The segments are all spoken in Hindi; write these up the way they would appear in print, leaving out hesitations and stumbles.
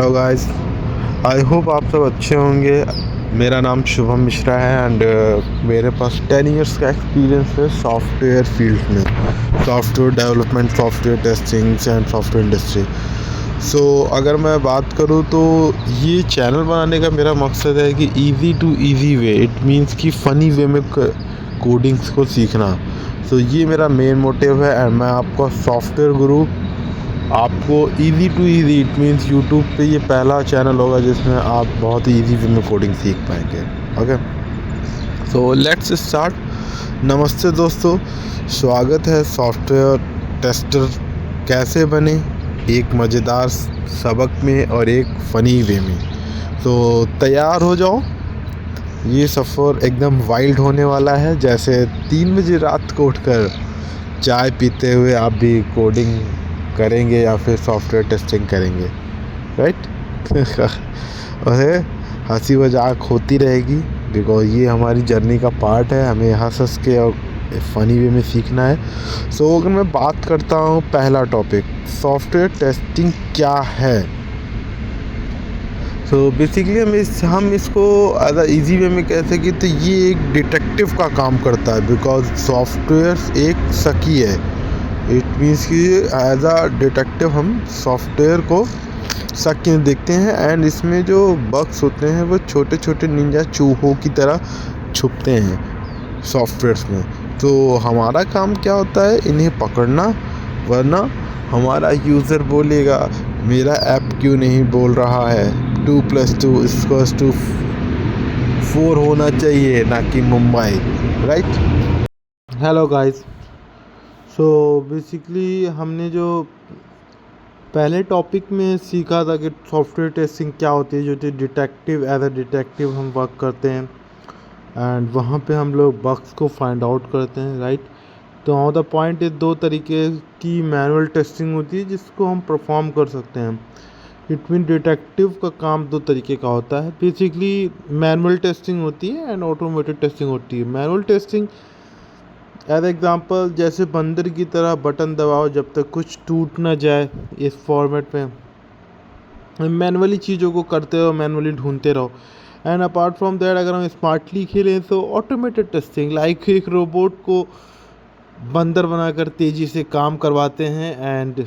हेलो गाइस, आई होप आप सब अच्छे होंगे। मेरा नाम शुभम मिश्रा है एंड मेरे पास 10 इयर्स का एक्सपीरियंस है सॉफ्टवेयर फील्ड में, software development, software testing and software industry. So अगर मैं बात करूँ तो ये चैनल बनाने का मेरा मकसद है कि easy to easy way, it means कि फ़नी वे में कोडिंग्स को सीखना। सो ये मेरा मेन मोटिव है एंड मैं आपका सॉफ्टवेयर गुरु, आपको easy to easy, it means YouTube पे ये पहला चैनल होगा जिसमें आप बहुत ही इजी वे में कोडिंग सीख पाएंगे। Okay, so let's start. नमस्ते दोस्तों, स्वागत है सॉफ्टवेयर टेस्टर कैसे बने, एक मज़ेदार सबक में और एक फ़नी वे में। तो तैयार हो जाओ, ये सफ़र एकदम वाइल्ड होने वाला है। जैसे 3 बजे रात को उठकर चाय पीते हुए आप भी कोडिंग करेंगे या फिर सॉफ्टवेयर टेस्टिंग करेंगे, राइट? और हंसी मजाक होती रहेगी बिकॉज ये हमारी जर्नी का पार्ट है। हमें हंस के और फ़नी वे में सीखना है। सो अगर मैं बात करता हूँ, पहला टॉपिक सॉफ्टवेयर टेस्टिंग क्या है। सो बेसिकली हम इसको एज अ ईजी वे में कह सकें तो ये एक डिटेक्टिव का काम करता है बिकॉज सॉफ्टवेयर एक सकी है। इट मीन्स कि एज अ डिटेक्टिव हम सॉफ्टवेयर को सकी देखते हैं एंड इसमें जो बग्स होते हैं वो छोटे छोटे निंजा चूहों की तरह छुपते हैं सॉफ्टवेयर्स में। तो हमारा काम क्या होता है, इन्हें पकड़ना, वरना हमारा यूज़र बोलेगा मेरा ऐप क्यों नहीं बोल रहा है 2+2=4 होना चाहिए, ना कि Mumbai, right? Hello guys, so basically हमने जो पहले टॉपिक में सीखा था कि सॉफ्टवेयर टेस्टिंग क्या होती है, जो कि डिटेक्टिव, एज अ डिटेक्टिव हम वर्क करते हैं एंड वहाँ पे हम लोग बग्स को फाइंड आउट करते हैं, राइट? तो ऑन द पॉइंट इस 2 तरीके की मैनुअल टेस्टिंग होती है जिसको हम परफॉर्म कर सकते हैं। इट मीन डिटेक्टिव का काम 2 तरीके का होता है। बेसिकली मैनुअल टेस्टिंग होती है एंड ऑटोमेटेड टेस्टिंग होती है। मैनुअल टेस्टिंग एज एग्ज़ाम्पल जैसे बंदर की तरह बटन दबाओ जब तक कुछ टूट ना जाए, इस फॉर्मेट में मैनुअली चीज़ों को करते रहो, मैनुअली ढूंढते रहो। एंड अपार्ट फ्रॉम दैट अगर हम स्मार्टली खेलें तो ऑटोमेटेड टेस्टिंग, लाइक एक रोबोट को बंदर बनाकर तेज़ी से काम करवाते हैं एंड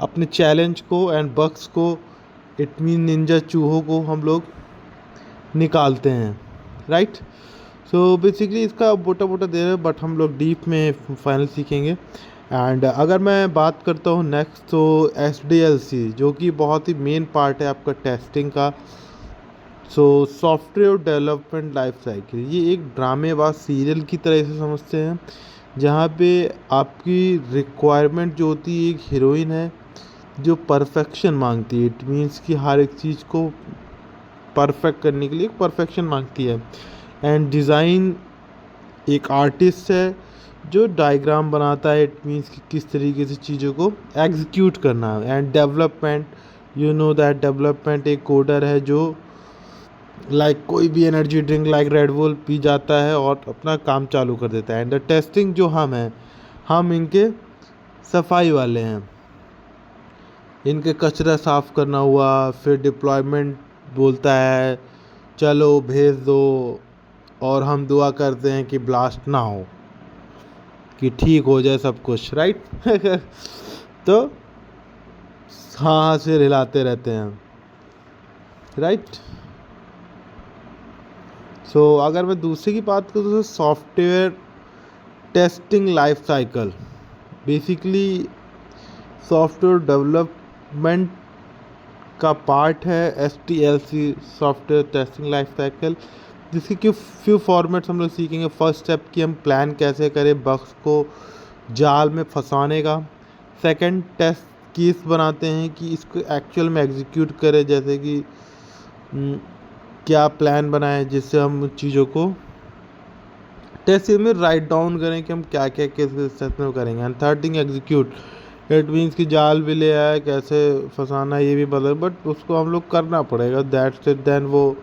अपने चैलेंज को एंड बग्स को, इट मीन निंजा चूहों को हम लोग निकालते हैं, राइट? सो बेसिकली इसका मोटा मोटा दे रहे, बट हम लोग डीप में फाइनल सीखेंगे। एंड अगर मैं बात करता हूँ नेक्स्ट, तो SDLC जो कि बहुत ही मेन पार्ट है आपका टेस्टिंग का। So software development life cycle, ये एक ड्रामेबाज सीरियल की तरह से समझते हैं जहाँ पे आपकी रिक्वायरमेंट जो होती है, एक हीरोइन है जो परफेक्शन मांगती है। इट मीन्स कि हर एक चीज़ को परफेक्ट करने के लिए एक परफेक्शन मांगती है। एंड डिज़ाइन एक आर्टिस्ट है जो डायग्राम बनाता है, इट मीन्स कि किस तरीके से चीज़ों को एग्जीक्यूट करना है। And development, you know that development एक कोडर है जो लाइक कोई भी energy drink like red bull P जाता है और अपना काम चालू कर देता है। एंड द टेस्टिंग जो हम हैं, हम इनके सफाई वाले हैं। इनके कचरा साफ़ करना हुआ, फिर डिप्लॉयमेंट बोलता है चलो भेज दो, और हम दुआ करते हैं कि ब्लास्ट ना हो, कि ठीक हो जाए सब कुछ, राइट? तो हाँ से हिलाते रहते हैं, राइट? सो अगर मैं दूसरे की बात करूँ तो software testing life cycle, basically software development का पार्ट है STLC, software testing life cycle, जिसके कि फ्यू फॉर्मेट्स हम लोग सीखेंगे। फर्स्ट स्टेप कि हम प्लान कैसे करें बग्स को जाल में फंसाने का। सेकंड, टेस्ट केस बनाते हैं कि इसको एक्चुअल में एग्जीक्यूट करें, जैसे कि क्या प्लान बनाएं जिससे हम चीज़ों को टेस्ट में राइट डाउन करें कि हम क्या क्या किस स्टेप में करेंगे। And third thing, execute, it means कि जाल भी ले आए, कैसे फंसाना ये भी बदल, बट उसको हम लोग करना पड़ेगा, दैट्स इट, देन वो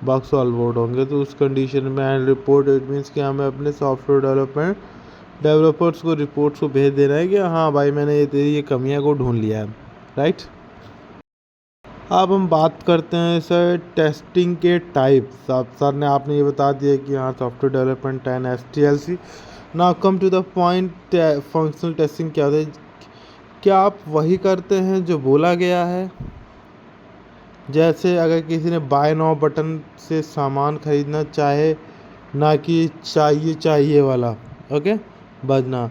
बग सॉल्व आउट होंगे। तो उस कंडीशन में एंड रिपोर्ट, इट मीन्स कि हमें अपने सॉफ्टवेयर डेवलपर्स को रिपोर्ट्स को भेज देना है कि हाँ भाई मैंने ये तेरी ये कमियाँ को ढूंढ लिया है, राइट? अब हम बात करते हैं सर टेस्टिंग के टाइप्स। अब सर ने आपने ये बता दिया कि हाँ software development and STLC। Now come to the point, functional testing क्या होता है? क्या आप वही करते हैं जो बोला गया है? जैसे अगर किसी ने बाय नाउ बटन से सामान खरीदना चाहे, ना कि चाहिए चाहिए वाला, okay, Bazna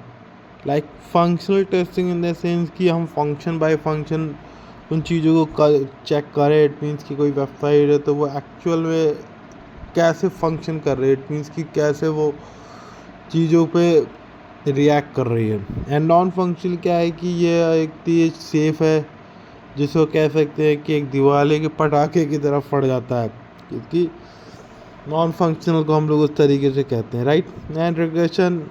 like functional testing in the sense कि हम फंक्शन बाय फंक्शन उन चीज़ों को चेक करें। इट मीन्स कि कोई वेबसाइट है तो वो एक्चुअल में कैसे फंक्शन कर रही है, इट मीन्स कि कैसे वो चीज़ों पे रिएक्ट कर रही है। एंड नॉन फंक्शनल क्या है कि ये एक चीज़ सेफ है, जिसको कह सकते हैं कि एक दिवाली के पटाखे की तरफ फट जाता है, क्योंकि नॉन फंक्शनल को हम लोग उस तरीके से कहते हैं, right. And regression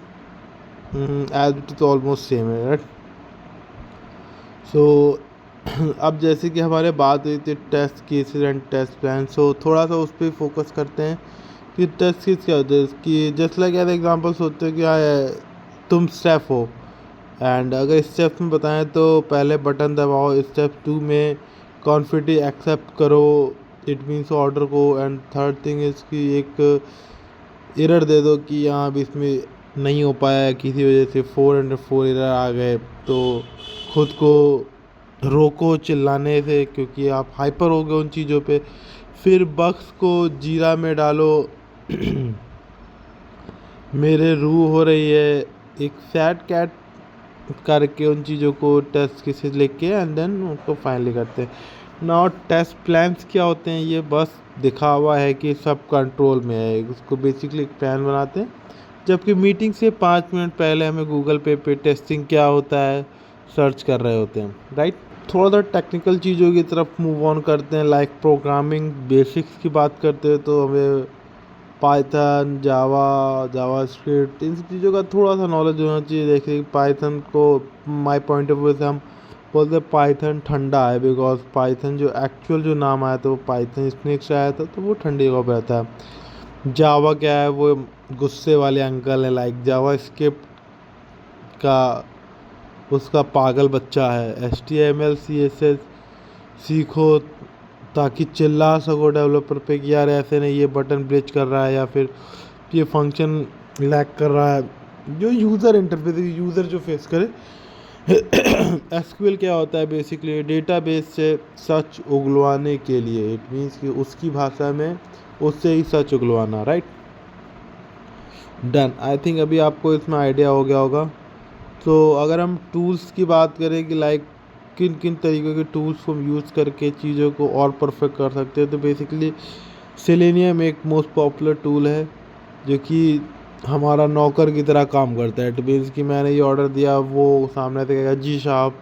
as it is almost same है, राइट। सो अब जैसे कि हमारे बात हुई थी test cases and test plan, so थोड़ा सा उस पर फोकस करते हैं कि टेस्ट केस क्या होते हैं। कि जस्ट लाइक एज एग्जांपल्स होते हैं कि तुम स्टेप हो, एंड अगर स्टेप्स में बताएं तो पहले बटन दबाओ, स्टेप 2 में कॉन्फिडेंटली एक्सेप्ट करो, इट मीन्स ऑर्डर को, एंड थर्ड थिंग इज़ कि एक एरर दे दो कि यहाँ अब इसमें नहीं हो पाया है किसी वजह से, 404 एरर आ गए, तो खुद को रोको चिल्लाने से क्योंकि आप हाइपर हो गए उन चीज़ों पे। फिर बग्स को जीरा में डालो मेरे रूह हो रही है, एक सैड कैट करके उन चीज़ों को टेस्ट केसेस लेके एंड देन उसको फाइनली करते हैं। नाउ टेस्ट प्लान्स क्या होते हैं? ये बस दिखावा है कि सब कंट्रोल में है, उसको बेसिकली एक प्लान बनाते हैं, जबकि मीटिंग से 5 मिनट पहले हमें गूगल पे टेस्टिंग क्या होता है सर्च कर रहे होते हैं, राइट। थोड़ा सा टेक्निकल चीज़ों की तरफ मूव ऑन करते हैं, लाइक प्रोग्रामिंग बेसिक्स की बात करते हैं तो हमें पाइथन, जावा स्क्रिप्ट, इन सब चीज़ों का थोड़ा सा नॉलेज होना चाहिए। देखिए पाइथन को माय पॉइंट ऑफ व्यू से हम बोलते हैं पाइथन ठंडा है, बिकॉज पाइथन जो एक्चुअल जो नाम आया था वो पाइथन स्नेक से आया था, तो वो ठंडी जगह पर रहता है। जावा क्या है? वो गुस्से वाले अंकल है, लाइक जावा स्क्रिप्ट का उसका पागल बच्चा है। HTML CSS सीखो ताकि चिल्ला सको डेवलपर पे कि यार ऐसे नहीं, ये बटन ब्लिच कर रहा है या फिर ये फंक्शन लैग कर रहा है, जो यूज़र इंटरफेस यूज़र जो फेस करे। SQL क्या होता है? बेसिकली डेटाबेस से सच उगलवाने के लिए, इट मीन्स कि उसकी भाषा में उससे ही सच उगलवाना, राइट। डन, आई थिंक अभी आपको इसमें आइडिया हो गया होगा। तो अगर हम टूल्स की बात करें कि लाइक किन किन तरीक़ों के टूल्स को हम यूज़ करके चीज़ों को और परफेक्ट कर सकते हैं, तो बेसिकली सेलेनियम एक मोस्ट पॉपुलर टूल है जो कि हमारा नौकर की तरह काम करता है। इट मीन्स कि मैंने ये ऑर्डर दिया, वो सामने से कहेगा जी साहब,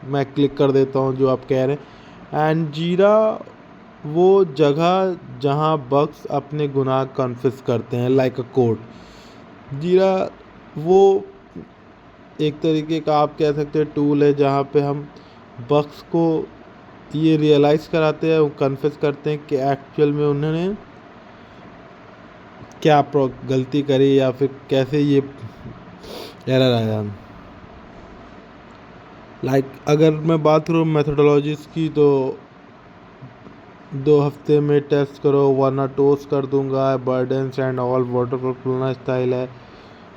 मैं क्लिक कर देता हूँ जो आप कह रहे हैं। एंड जीरा वो जगह जहाँ बग्स अपने गुनाह कन्फेस करते हैं, लाइक अ कोर्ट। जीरा वो एक तरीके का आप कह सकते हैं टूल है जहाँ पे हम बग्स को ये रियलाइज़ कराते हैं, कन्फेस करते हैं कि एक्चुअल में उन्होंने क्या गलती करी या फिर कैसे ये एरर आया। लाइक अगर मैं बात करूँ मेथोडोलॉजीज़ की, तो 2 हफ्ते में टेस्ट करो वरना टोस्ट कर दूंगा, burdens and all waterfall style है।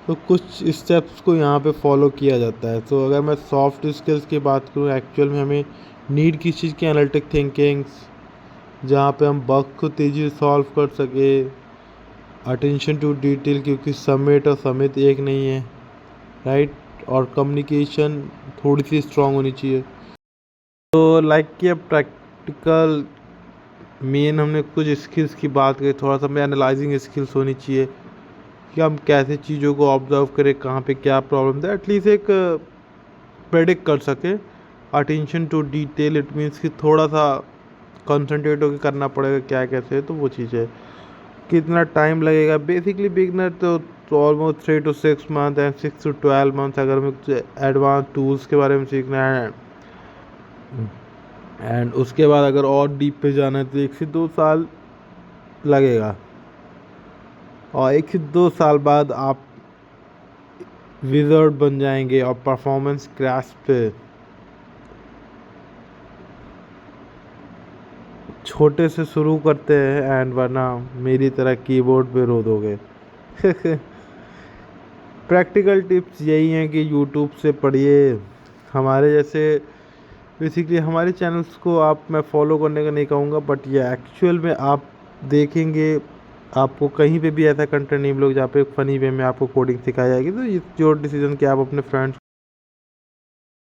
तो कुछ स्टेप्स को यहाँ पे फॉलो किया जाता है। तो अगर मैं सॉफ्ट स्किल्स की बात करूँ, एक्चुअल में हमें नीड किस चीज़ की? एनालिटिक थिंकिंग्स, जहाँ पे हम बग को तेज़ी से सॉल्व कर सके, अटेंशन टू डिटेल क्योंकि समिट और समित एक नहीं है, राइट, और कम्युनिकेशन थोड़ी सी स्ट्रांग होनी चाहिए। तो लाइक कि अब प्रैक्टिकल मेन हमने कुछ स्किल्स की बात की, थोड़ा सा हमें एनालाइजिंग स्किल्स होनी चाहिए कि हम कैसे चीज़ों को ऑब्जर्व करें, कहाँ पे क्या प्रॉब्लम है, एटलीस्ट एक प्रेडिक्ट कर सके। Attention to detail, it means कि थोड़ा सा कंसंट्रेट होकर करना पड़ेगा क्या कैसे है, तो वो चीज़ है। कितना टाइम लगेगा? बेसिकली बिगनर तो almost 3 to 6 month and 6 to 12 month अगर हमें कुछ एडवांस टूल्स के बारे में सीखना है, एंड उसके बाद अगर और डीप पे जाना है तो 1 से 2 साल लगेगा, और 1 से 2 साल बाद आप विज़र्ड बन जाएंगे और परफॉर्मेंस क्रैश पे छोटे से शुरू करते हैं एंड वरना मेरी तरह कीबोर्ड पे रो दोगे। प्रैक्टिकल टिप्स यही हैं कि यूट्यूब से पढ़िए। हमारे जैसे बेसिकली हमारे चैनल्स को मैं फॉलो करने का नहीं कहूँगा, बट ये एक्चुअल में आप देखेंगे आपको कहीं पे भी ऐसा कंटेंट नहीं मिलेगा जहाँ पे फ़नी वे में आपको कोडिंग सिखाई जाएगी। तो ये जो डिसीजन कि आप अपने फ्रेंड्स